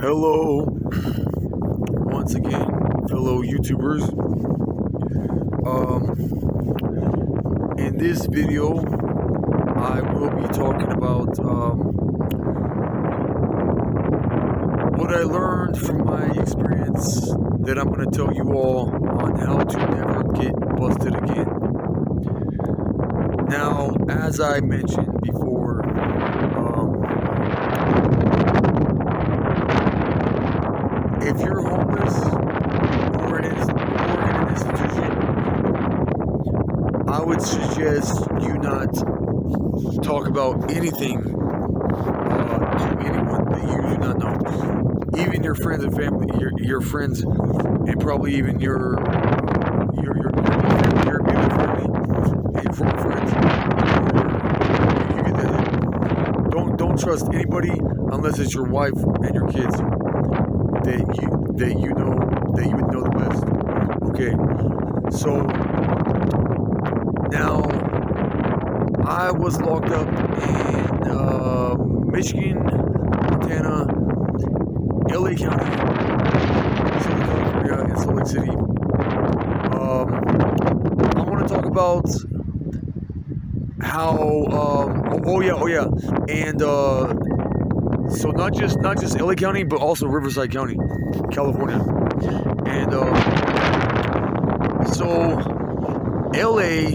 Hello, once again, fellow YouTubers. In this video, I will be talking about what I learned from my experience that I'm going to tell you all on how to never get busted again. Now, as I mentioned before, if you're homeless or in an institution, I would suggest you not talk about anything to anyone that you do not know. Even your friends and family, your friends, and probably even your immediate family and your former friends. You get that. Don't trust anybody unless it's your wife and your kids. That you would know the best. Okay, so now I was locked up in Michigan, Montana, LA County, Southern California, and Salt Lake City. I want to talk about how and so not just LA County, but also Riverside County, California. And so LA,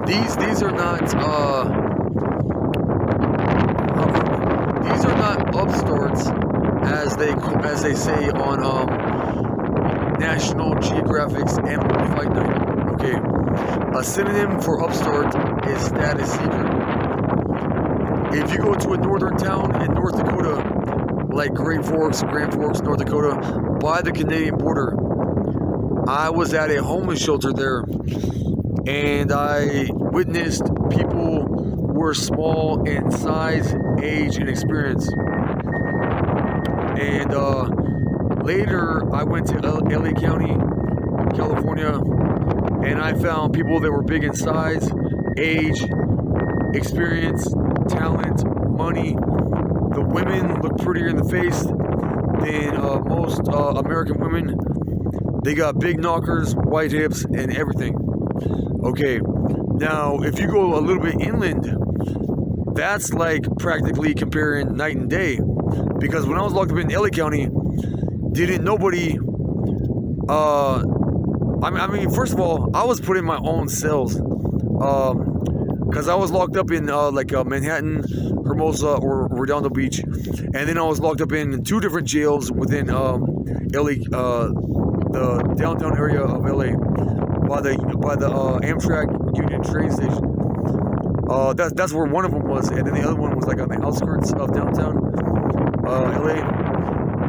these are not upstarts as they say on National Geographic's Animal Fight Night. Okay, a synonym for upstart is status seeker. If you go to a northern town in North Dakota, like Grand Forks, North Dakota, by the Canadian border, I was at a homeless shelter there, and I witnessed people were small in size, age, and experience. And later, I went to LA County, California, and I found people that were big in size, age, experience, talent, money. The women look prettier in the face than most American women. They got big knockers, white hips, and everything. Okay, now if you go a little bit inland, that's like practically comparing night and day. Because when I was locked up in LA County, didn't nobody I mean, first of all, I was put in my own cells. Because I was locked up in Manhattan, Hermosa, or Redondo Beach, and then I was locked up in two different jails within LA, the downtown area of LA, by the Amtrak Union train station. That's where one of them was, and then the other one was like on the outskirts of downtown LA.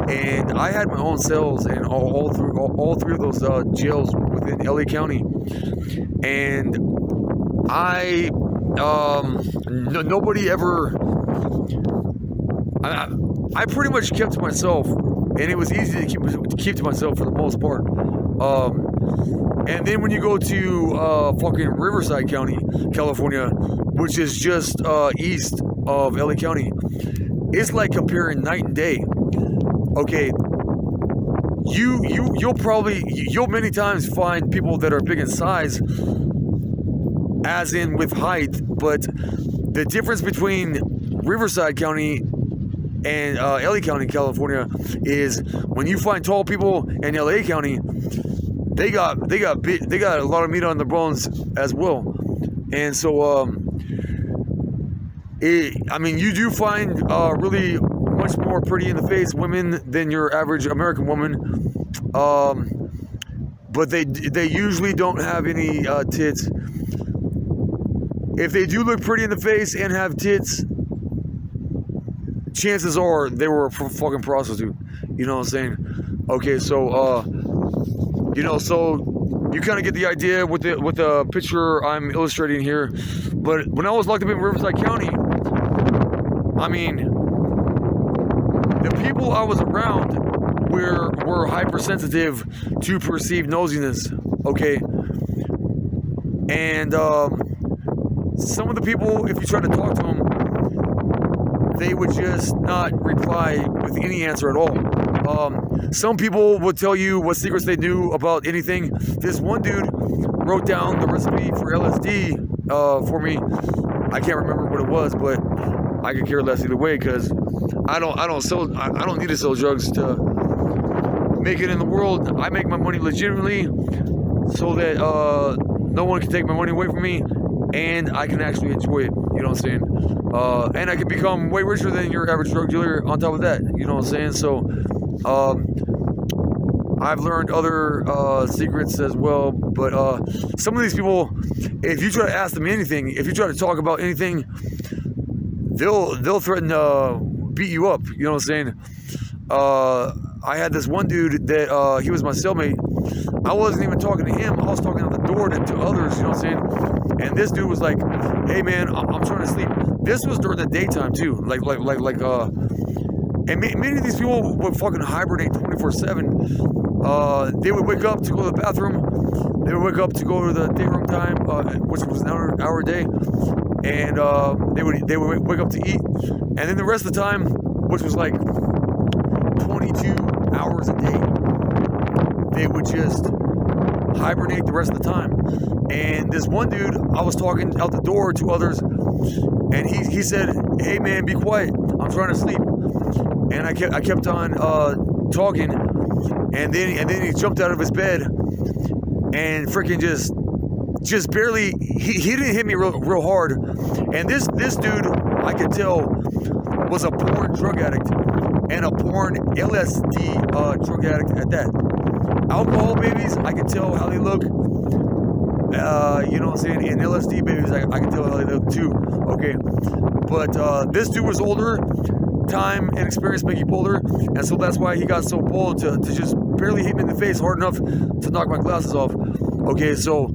And I had my own cells in all three of those jails within LA County, and nobody ever. I pretty much kept to myself, and it was easy to keep to myself for the most part. And then when you go to fucking Riverside County, California, which is just east of LA County, it's like comparing night and day. Okay, you'll many times find people that are big in size, as in with height, but the difference between Riverside County and LA County, California, is when you find tall people in LA County, they got a lot of meat on their bones as well. And so you do find really much more pretty in the face women than your average American woman, but they usually don't have any tits. If they do look pretty in the face and have tits, chances are they were a fucking prostitute. You know what I'm saying? Okay, so so you kind of get the idea with the picture I'm illustrating here. But when I was locked up in Riverside County, I mean, the people I was around were hypersensitive to perceived nosiness. Okay, and some of the people, if you try to talk to them, they would just not reply with any answer at all. Some people would tell you what secrets they knew about anything. This one dude wrote down the recipe for LSD for me. I can't remember what it was, but I could care less either way because I don't need to sell drugs to make it in the world. I make my money legitimately so that no one can take my money away from me, and I can actually enjoy it. You know what I'm saying? And I can become way richer than your average drug dealer on top of that. You know what I'm saying? So I've learned other secrets as well, but some of these people, if you try to ask them anything, if you try to talk about anything, they'll threaten to beat you up. You know what I'm saying? I had this one dude that he was my cellmate. I wasn't even talking to him. I was talking on the door to others. You know what I'm saying? And this dude was like, "Hey man, I'm trying to sleep." This was during the daytime too. And many of these people would fucking hibernate 24/7. They would wake up to go to the bathroom. They would wake up to go to the day room time, which was an hour a day, and they would wake up to eat, and then the rest of the time, which was like 22 hours a day, they would just hibernate the rest of the time. And this one dude, I was talking out the door to others, and he said, "Hey man, be quiet. I'm trying to sleep." And I kept on talking, and then he jumped out of his bed and freaking just barely. He didn't hit me real hard. And this dude, I could tell, was a born drug addict and a born LSD drug addict at that. Alcohol babies, I can tell how they look. You know what I'm saying? And LSD babies, I can tell how they look too. Okay, but this dude was older. Time and experience make you bolder, and so that's why he got so bold to just barely hit me in the face hard enough to knock my glasses off. Okay, so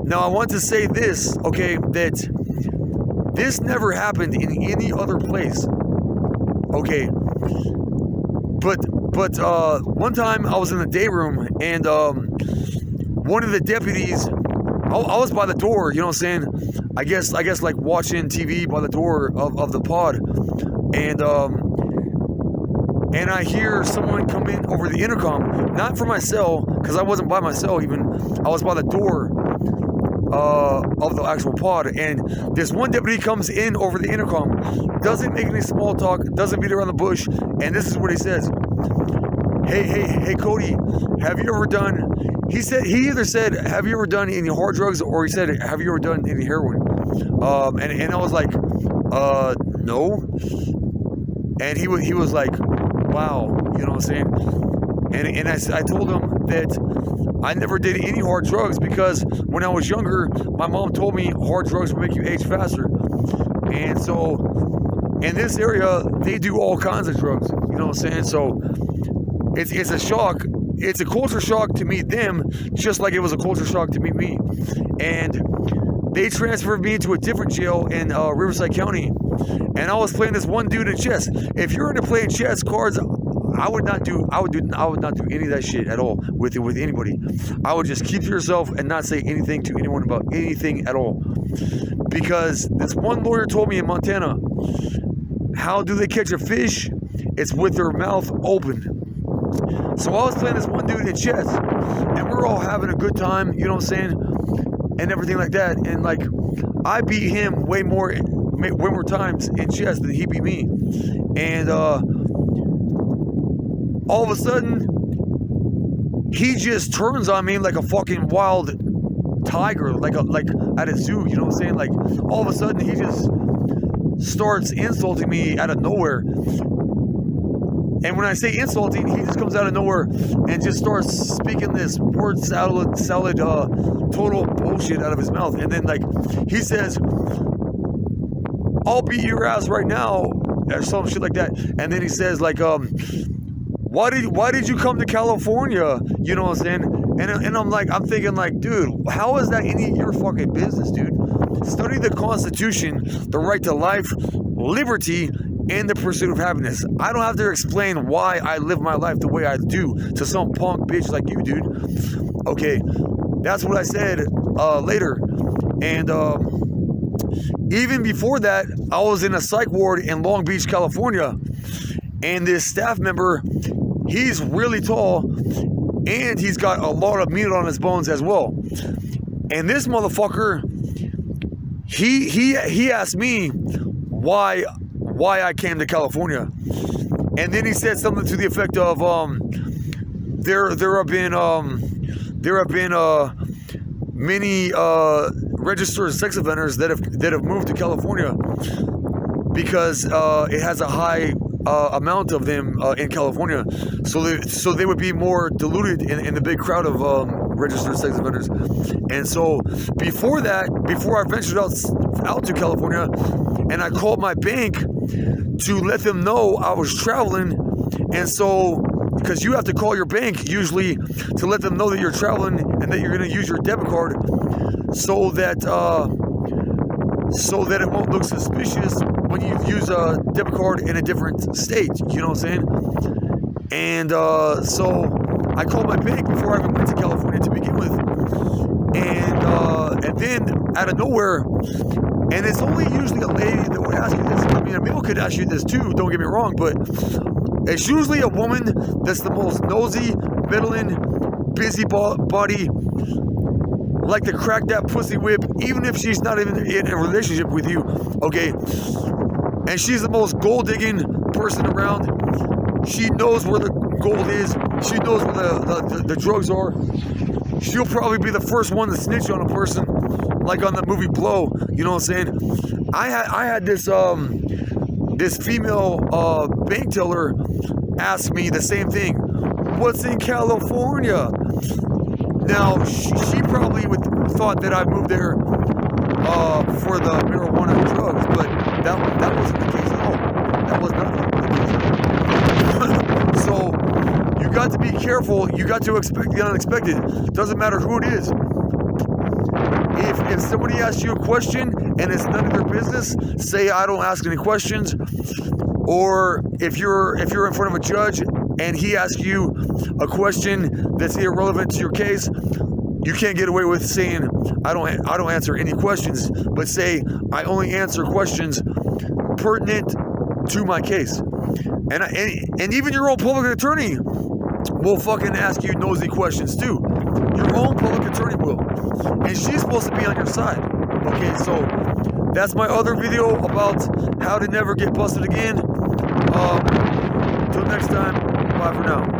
now I want to say this, okay, that this never happened in any other place. Okay, but one time I was in the day room, and one of the deputies, I was by the door, you know what I'm saying? I guess like watching TV by the door of the pod. And I hear someone come in over the intercom, not from my cell, because I wasn't by my cell even. I was by the door of the actual pod, and this one deputy comes in over the intercom, doesn't make any small talk, doesn't beat around the bush, and this is what he says. Hey, Cody, have you ever done, he either said, have you ever done any hard drugs, or he said, have you ever done any heroin? And I was like, no. And he was like, wow, you know what I'm saying? And I told him that I never did any hard drugs because when I was younger, my mom told me hard drugs would make you age faster. And so in this area, they do all kinds of drugs, you know what I'm saying? So it's a shock. It's a culture shock to meet them, just like it was a culture shock to meet me. And they transferred me to a different jail in Riverside County, and I was playing this one dude in chess. If you're into playing chess cards, I would not do any of that shit at all with anybody. I would just keep to yourself and not say anything to anyone about anything at all. Because this one lawyer told me in Montana, how do they catch a fish? It's with their mouth open. So I was playing this one dude in chess, and we're all having a good time, you know what I'm saying? And everything like that, and like I beat him way more times in chess than he beat me, and all of a sudden he just turns on me like a fucking wild tiger, like at a zoo, you know what I'm saying? Like all of a sudden he just starts insulting me out of nowhere. And when I say insulting, he just comes out of nowhere and just starts speaking this word salad, total bullshit out of his mouth. And then, like, he says, "I'll beat your ass right now," or some shit like that. And then he says, like, why did you come to California? You know what I'm saying? And I'm thinking, like, dude, how is that any of your fucking business, dude? Study the Constitution, the right to life, liberty, and the pursuit of happiness. I don't have to explain why I live my life the way I do to some punk bitch like you, dude. Okay, that's what I said later. And even before that, I was in a psych ward in Long Beach, California, and this staff member, he's really tall, and he's got a lot of meat on his bones as well. And this motherfucker, he asked me why I came to California, and then he said something to the effect of there have been many registered sex offenders that have moved to California because it has a high amount of them in California, so they would be more diluted in the big crowd of registered sex offenders. And so before I ventured out to California, and I called my bank to let them know I was traveling, and so because you have to call your bank usually to let them know that you're traveling and that you're going to use your debit card, so that it won't look suspicious when you use a debit card in a different state. You know what I'm saying? And so I called my bank before I even went to California to begin with, and then out of nowhere, and it's only usually a lady that would ask you this. I mean, a male could ask you this too, don't get me wrong, but it's usually a woman that's the most nosy, meddling, busybody, like to crack that pussy whip, even if she's not even in a relationship with you, okay? And she's the most gold-digging person around. She knows where the gold is. She knows where the drugs are. She'll probably be the first one to snitch on a person, like on the movie Blow. You know what I'm saying? I had this female bank teller ask me the same thing. What's in California? Now, she probably thought that I moved there for the marijuana and drugs, but that wasn't the case at all. That was not the case. So, you got to be careful. You got to expect the unexpected. Doesn't matter who it is. If somebody asks you a question and it's none of their business, say I don't ask any questions. Or if you're in front of a judge and he asks you a question that's irrelevant to your case, you can't get away with saying I don't answer any questions, but say I only answer questions pertinent to my case. And even your own public attorney will fucking ask you nosy questions too. Your own public attorney will, and she's supposed to be on your side. Okay, so that's my other video about how to never get busted again. Till next time, bye for now.